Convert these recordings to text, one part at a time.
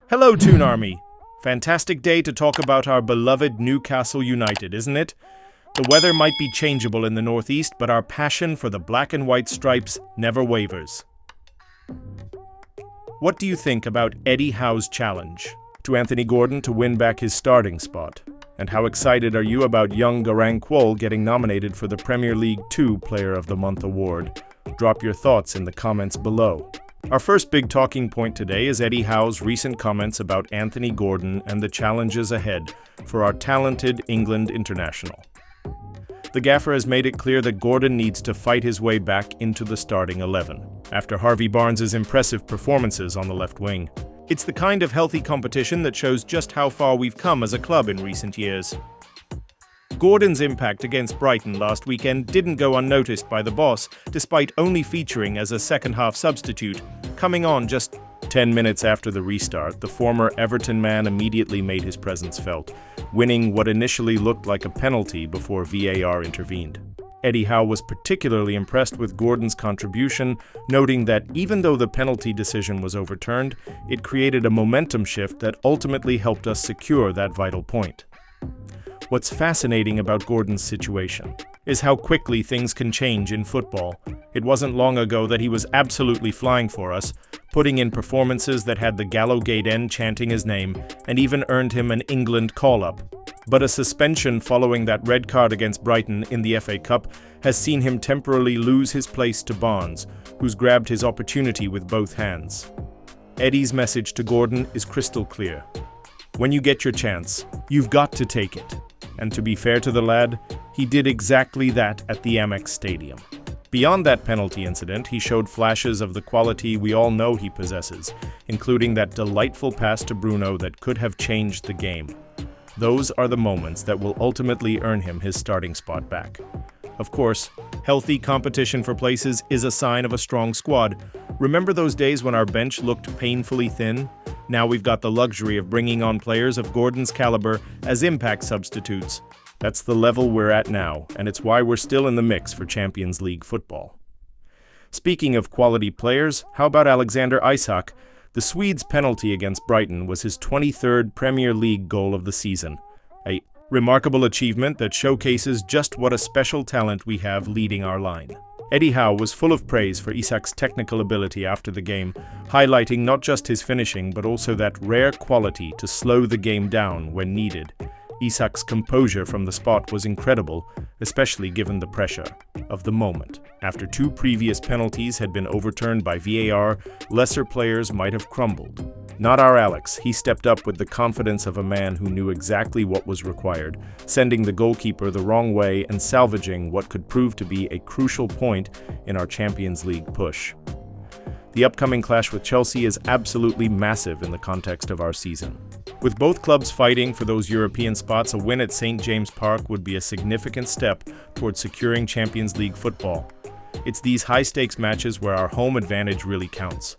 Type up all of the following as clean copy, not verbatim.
Hello, Toon Army. Fantastic day to talk about our beloved Newcastle United, isn't it? The weather might be changeable in the northeast, but our passion for the black and white stripes never wavers. What do you think about Eddie Howe's challenge to Anthony Gordon to win back his starting spot? And how excited are you about young Garang Kwol getting nominated for the Premier League 2 Player of the Month award? Drop your thoughts in the comments below. Our first big talking point today is Eddie Howe's recent comments about Anthony Gordon and the challenges ahead for our talented England international. The gaffer has made it clear that Gordon needs to fight his way back into the starting 11, after Harvey Barnes' impressive performances on the left wing. It's the kind of healthy competition that shows just how far we've come as a club in recent years. Gordon's impact against Brighton last weekend didn't go unnoticed by the boss, despite only featuring as a second-half substitute. Coming on just 10 minutes after the restart, the former Everton man immediately made his presence felt, winning what initially looked like a penalty before VAR intervened. Eddie Howe was particularly impressed with Gordon's contribution, noting that even though the penalty decision was overturned, it created a momentum shift that ultimately helped us secure that vital point. What's fascinating about Gordon's situation is how quickly things can change in football. It wasn't long ago that he was absolutely flying for us, putting in performances that had the Gallowgate end chanting his name, and even earned him an England call-up. But a suspension following that red card against Brighton in the FA Cup has seen him temporarily lose his place to Barnes, who's grabbed his opportunity with both hands. Eddie's message to Gordon is crystal clear. When you get your chance, you've got to take it. And to be fair to the lad, he did exactly that at the Amex Stadium. Beyond that penalty incident, he showed flashes of the quality we all know he possesses, including that delightful pass to Bruno that could have changed the game. Those are the moments that will ultimately earn him his starting spot back. Of course, healthy competition for places is a sign of a strong squad. Remember those days when our bench looked painfully thin? Now we've got the luxury of bringing on players of Gordon's caliber as impact substitutes. That's the level we're at now, and it's why we're still in the mix for Champions League football. Speaking of quality players, how about Alexander Isak? The Swede's penalty against Brighton was his 23rd Premier League goal of the season. A remarkable achievement that showcases just what a special talent we have leading our line. Eddie Howe was full of praise for Isak's technical ability after the game, highlighting not just his finishing but also that rare quality to slow the game down when needed. Isak's composure from the spot was incredible, especially given the pressure of the moment. After 2 previous penalties had been overturned by VAR, lesser players might have crumbled. Not our Alex. He stepped up with the confidence of a man who knew exactly what was required, sending the goalkeeper the wrong way and salvaging what could prove to be a crucial point in our Champions League push. The upcoming clash with Chelsea is absolutely massive in the context of our season. With both clubs fighting for those European spots, a win at St. James Park would be a significant step towards securing Champions League football. It's these high-stakes matches where our home advantage really counts.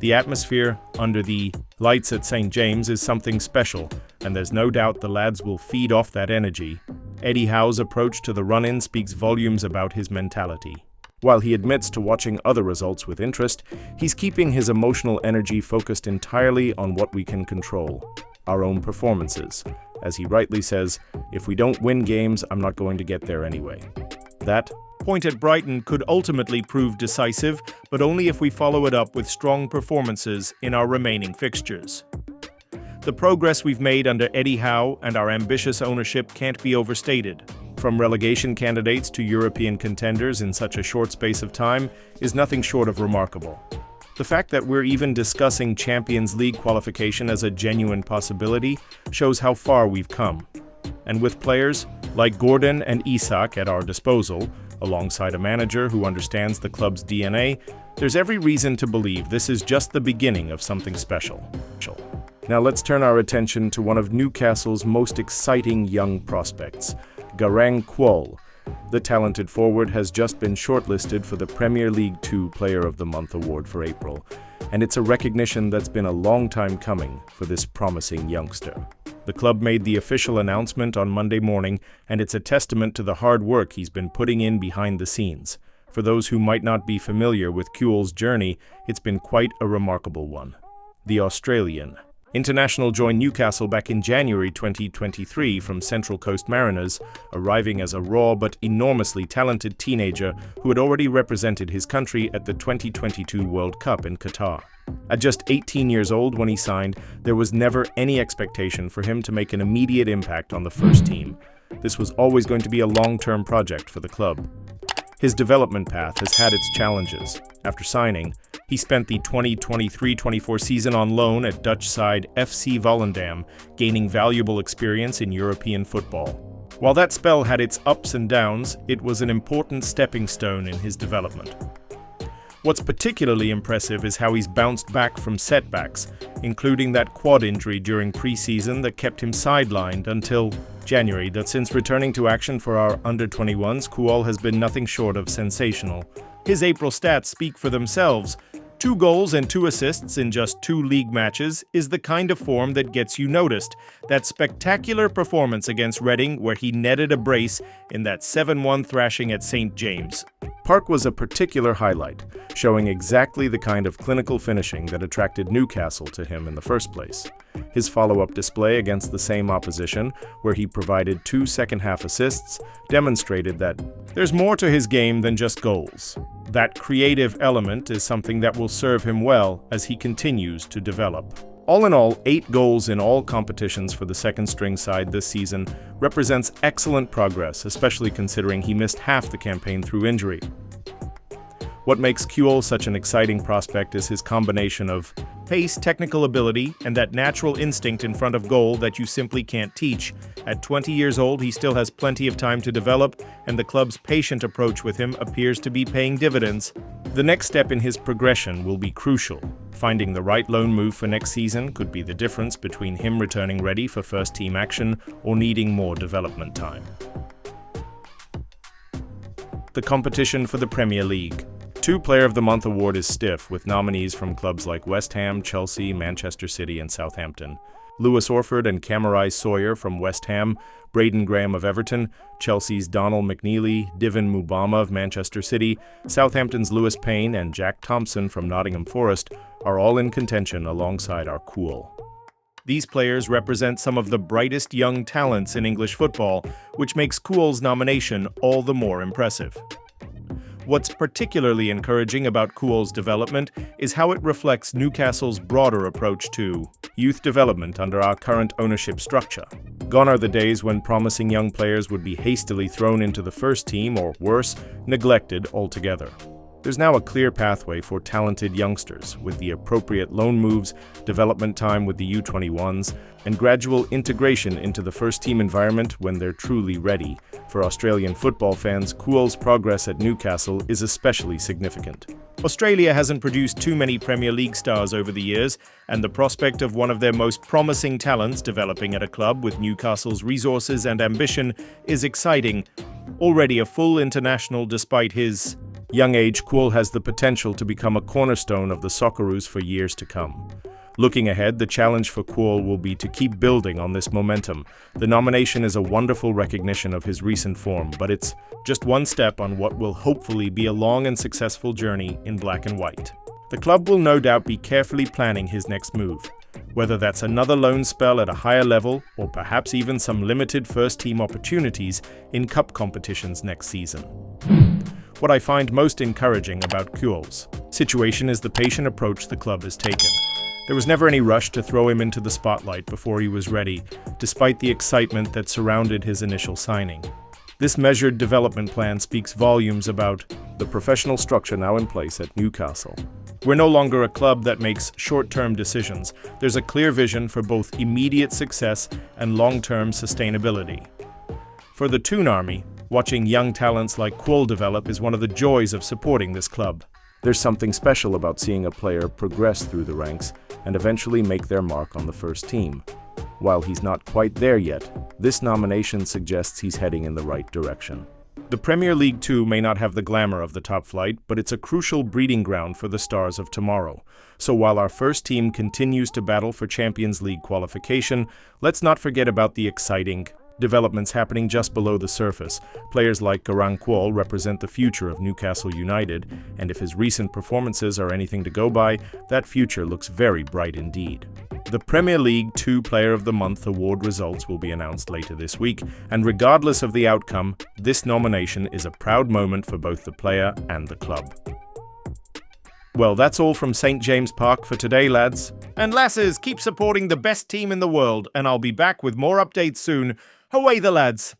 The atmosphere under the lights at St. James is something special, and there's no doubt the lads will feed off that energy. Eddie Howe's approach to the run-in speaks volumes about his mentality. While he admits to watching other results with interest, he's keeping his emotional energy focused entirely on what we can control, our own performances. As he rightly says, if we don't win games, I'm not going to get there anyway. That point at Brighton could ultimately prove decisive, but only if we follow it up with strong performances in our remaining fixtures. The progress we've made under Eddie Howe and our ambitious ownership can't be overstated. From relegation candidates to European contenders in such a short space of time is nothing short of remarkable. The fact that we're even discussing Champions League qualification as a genuine possibility shows how far we've come. And with players like Gordon and Isak at our disposal, alongside a manager who understands the club's DNA, there's every reason to believe this is just the beginning of something special. Now let's turn our attention to one of Newcastle's most exciting young prospects, Garang Kwol. The talented forward has just been shortlisted for the Premier League 2 Player of the Month award for April, and it's a recognition that's been a long time coming for this promising youngster. The club made the official announcement on Monday morning, and it's a testament to the hard work he's been putting in behind the scenes. For those who might not be familiar with Kwol's journey, it's been quite a remarkable one. The Australian International joined Newcastle back in January 2023 from Central Coast Mariners, arriving as a raw but enormously talented teenager who had already represented his country at the 2022 World Cup in Qatar. At just 18 years old when he signed, there was never any expectation for him to make an immediate impact on the first team. This was always going to be a long-term project for the club. His development path has had its challenges. After signing, he spent the 2023-24 season on loan at Dutch side FC Volendam, gaining valuable experience in European football. While that spell had its ups and downs, it was an important stepping stone in his development. What's particularly impressive is how he's bounced back from setbacks, including that quad injury during pre-season that kept him sidelined until January. That since returning to action for our under-21s, Kuol has been nothing short of sensational. His April stats speak for themselves. 2 goals and 2 assists in just 2 league matches is the kind of form that gets you noticed. That spectacular performance against Reading where he netted a brace in that 7-1 thrashing at St. James. Park was a particular highlight, showing exactly the kind of clinical finishing that attracted Newcastle to him in the first place. His follow-up display against the same opposition, where he provided 2 second-half assists, demonstrated that there's more to his game than just goals. That creative element is something that will serve him well as he continues to develop. All in all, 8 goals in all competitions for the second-string side this season represents excellent progress, especially considering he missed half the campaign through injury. What makes Kuol such an exciting prospect is his combination of pace, technical ability, and that natural instinct in front of goal that you simply can't teach. At 20 years old, he still has plenty of time to develop, and the club's patient approach with him appears to be paying dividends. The next step in his progression will be crucial. Finding the right loan move for next season could be the difference between him returning ready for first-team action or needing more development time. The competition for the Premier League. 2 Player of the Month award is stiff, with nominees from clubs like West Ham, Chelsea, Manchester City, and Southampton. Lewis Orford and Camarai Sawyer from West Ham, Braden Graham of Everton, Chelsea's Donald McNeely, Divin Mubama of Manchester City, Southampton's Lewis Payne, and Jack Thompson from Nottingham Forest are all in contention alongside our Kuol. These players represent some of the brightest young talents in English football, which makes Kuol's nomination all the more impressive. What's particularly encouraging about Kuol's development is how it reflects Newcastle's broader approach to youth development under our current ownership structure. Gone are the days when promising young players would be hastily thrown into the first team or, worse, neglected altogether. There's now a clear pathway for talented youngsters, with the appropriate loan moves, development time with the U21s, and gradual integration into the first-team environment when they're truly ready. For Australian football fans, Kuol's progress at Newcastle is especially significant. Australia hasn't produced too many Premier League stars over the years, and the prospect of one of their most promising talents developing at a club with Newcastle's resources and ambition is exciting. Already a full international despite his young age, Kuol has the potential to become a cornerstone of the Socceroos for years to come. Looking ahead, the challenge for Kuol will be to keep building on this momentum. The nomination is a wonderful recognition of his recent form, but it's just one step on what will hopefully be a long and successful journey in black and white. The club will no doubt be carefully planning his next move, whether that's another loan spell at a higher level or perhaps even some limited first-team opportunities in cup competitions next season. What I find most encouraging about Kuol's situation is the patient approach the club has taken. There was never any rush to throw him into the spotlight before he was ready, despite the excitement that surrounded his initial signing. This measured development plan speaks volumes about the professional structure now in place at Newcastle. We're no longer a club that makes short-term decisions. There's a clear vision for both immediate success and long-term sustainability. For the Toon Army, watching young talents like Kuol develop is one of the joys of supporting this club. There's something special about seeing a player progress through the ranks and eventually make their mark on the first team. While he's not quite there yet, this nomination suggests he's heading in the right direction. The Premier League 2 may not have the glamour of the top flight, but it's a crucial breeding ground for the stars of tomorrow. So while our first team continues to battle for Champions League qualification, let's not forget about the exciting developments happening just below the surface. Players like Garang Kwol represent the future of Newcastle United, and if his recent performances are anything to go by, that future looks very bright indeed. The Premier League 2 Player of the Month award results will be announced later this week, and regardless of the outcome, this nomination is a proud moment for both the player and the club. Well, that's all from St. James Park for today, lads. And lasses, keep supporting the best team in the world, and I'll be back with more updates soon. Away the lads!